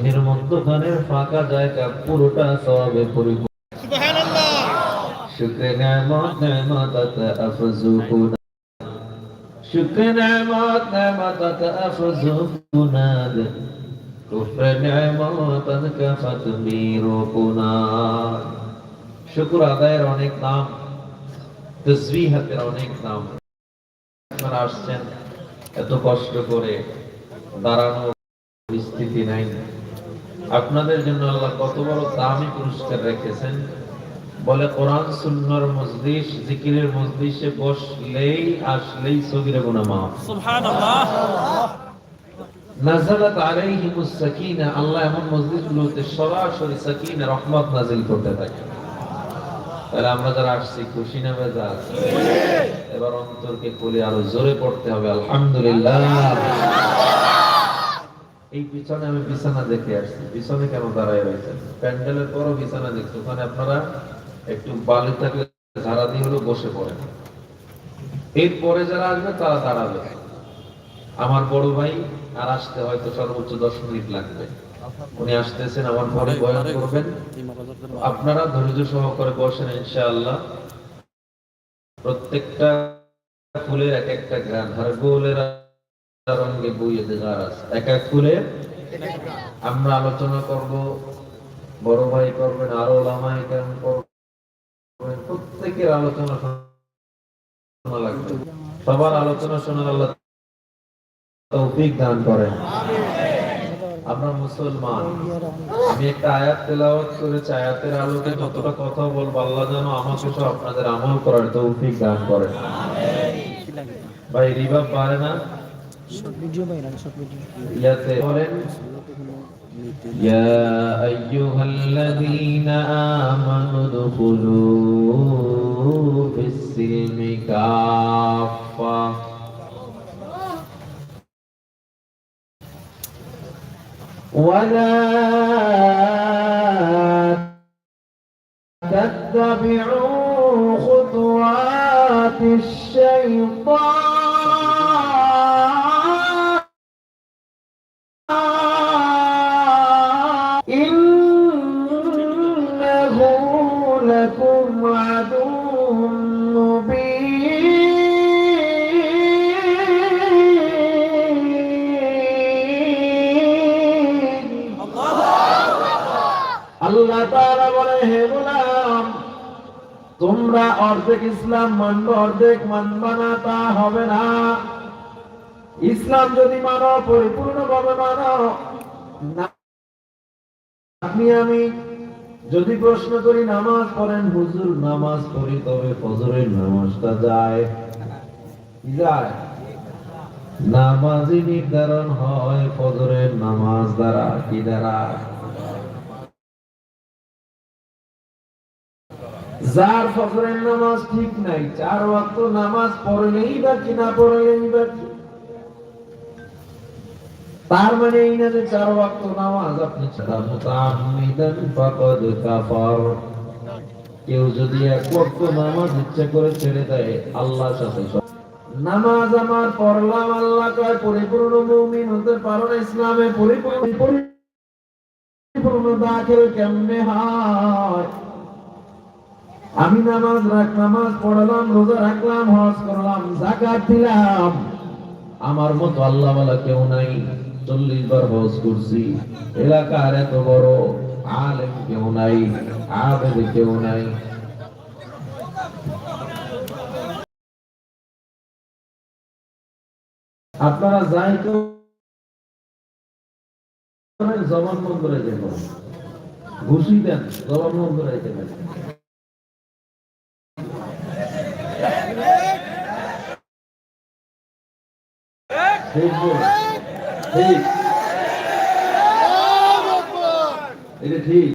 এর মধ্যখানের ফাঁকা জায়গা পুরোটা সওয়াবে পরিপূর্ণ। সুবহানাল্লাহ। শুকরে নিয়ামত নিয়ামতাত আফযুকুনা, শুকরে নিয়ামত নিয়ামতাত আফযুকুনা, কুফরে নিয়ামতাত কাফাতমিরুকুনা। শুকর আদায়ের অনেক নাম, তাসবিহাতের অনেক নাম। আপনারা আসছেন এত কষ্ট করে, দাঁড়ানোর পরিস্থিতি নাই। আপনাদের জন্য আল্লাহ কত বড় দামি পুরস্কার রেখেছেন। বলে কোরআন সুন্নাহর মজলিস, জিকিরের মজলিসে বসলেই আসলেই সগীরা গুনাহ মাফ। সুবহানাল্লাহ। নাযালাত আলাইহিমুস সাকিনা, আল্লাহ এমন মজলিসগুলোতে সরাসরি সাকিনা রহমত নাযিল করতে থাকে। তাহলে আমরা যারা আসছি খুশি না বেজার? এবার অন্তরকে খুলে আরো জোরে পড়তে হবে আলহামদুলিল্লাহ। এই পিছনে আমি বিছানা দেখে আসছি, পিছনে কেন দাঁড়ায় রয়েছেন? প্যান্ডেলের পরও বিছানা দেখছি, ওখানে আপনারা একটু বালি থাকলে ঝাড়া দিয়ে হলো বসে পড়েন। এরপরে যারা আসবে তারা দাঁড়াবে। আমার বড় ভাই আর আসতে হয়তো সর্বোচ্চ 10 মিনিট লাগবে। উনি আসতেছেন, আমার পরে বয়ান করবেন। আপনারা ধৈর্য সহকারে বসেন ইনশাআল্লাহ। প্রত্যেকটা ফুলের এক একটা গান, হর গোলের রঙে বইয়ে দেওয়ার আছে, এক এক ফুলের। আমরা আলোচনা করব, বড় ভাই করবেন, আরো ওলামায়ে কেরাম করবেন। প্রত্যেকের আলোচনা শোনা লাগবে। সবার আলোচনা শোনার আল্লাহ তৌফিক দান করেন। আমরা মুসলমান। আমি একটা আয়াত তেলাওয়াত করেছি, আয়াতের আলোকে যতটা কথা বলবো আল্লাহ যেন আমাকে সহ আপনাদের আমল করার তৌফিক দান করেন। ভাই রিবা পারে না ইয়াতে বলেন, ইয়া আইয়ুহাল্লাযীনা আমানু দুখুলু ফিস-সিলমি কাফা ولا تتبعوا خطوات الشيطان إنه لكم عدو আল্লাহ তাআলা বলে, হে গোলাম, তোমরা অর্ধেক ইসলাম মানবে, অর্ধেক মানবে না, তা হবে না। ইসলাম যদি মানো, পরিপূর্ণভাবে মানো না। আমি যদি প্রশ্ন করি নামাজ পড়েন, হুজুর নামাজ পড়ি, তবে ফজরের নামাজটা যায় যায়। নামাজই নির্ধারণ হয় ফজরের নামাজ দ্বারা, কি দ্বারা? যার ফজরের নামাজ ঠিক নাই, 4 ওয়াক্ত নামাজ পড়লেই বা কি, না পড়লেই বা কি। তার মানে এই না যে 4 ওয়াক্ত নামাজ আপনি ছাড়া মুতাআম্মিদান ফাকাদ কাফার। কেউ যদি 1 ওয়াক্ত নামাজ ইচ্ছা করে ছেড়ে দেয়, আল্লাহর সাথে নামাজ আমার পড়লাম, আল্লাহ কয় পরিপূর্ণ মুমিন হতে পারো না। ইসলামে পরিপূর্ণ দাখিল কেমনে হয়? আমি নামাজ পড়লাম, রোজা রাখলাম, হজ করলাম, যাকাত দিলাম, আমার মতো আল্লাহ ওয়ালা কেউ নাই। 40 বার হজ করছি, এলাকার এত বড় আলেম কেউ নাই, আবেদ কেউ নাই। আপনারা যাই তো জবান বন্ধ রেখে দেন, ঘুষি দেন, জবান বন্ধ রেখে দেন। ঠিক, এটা ঠিক।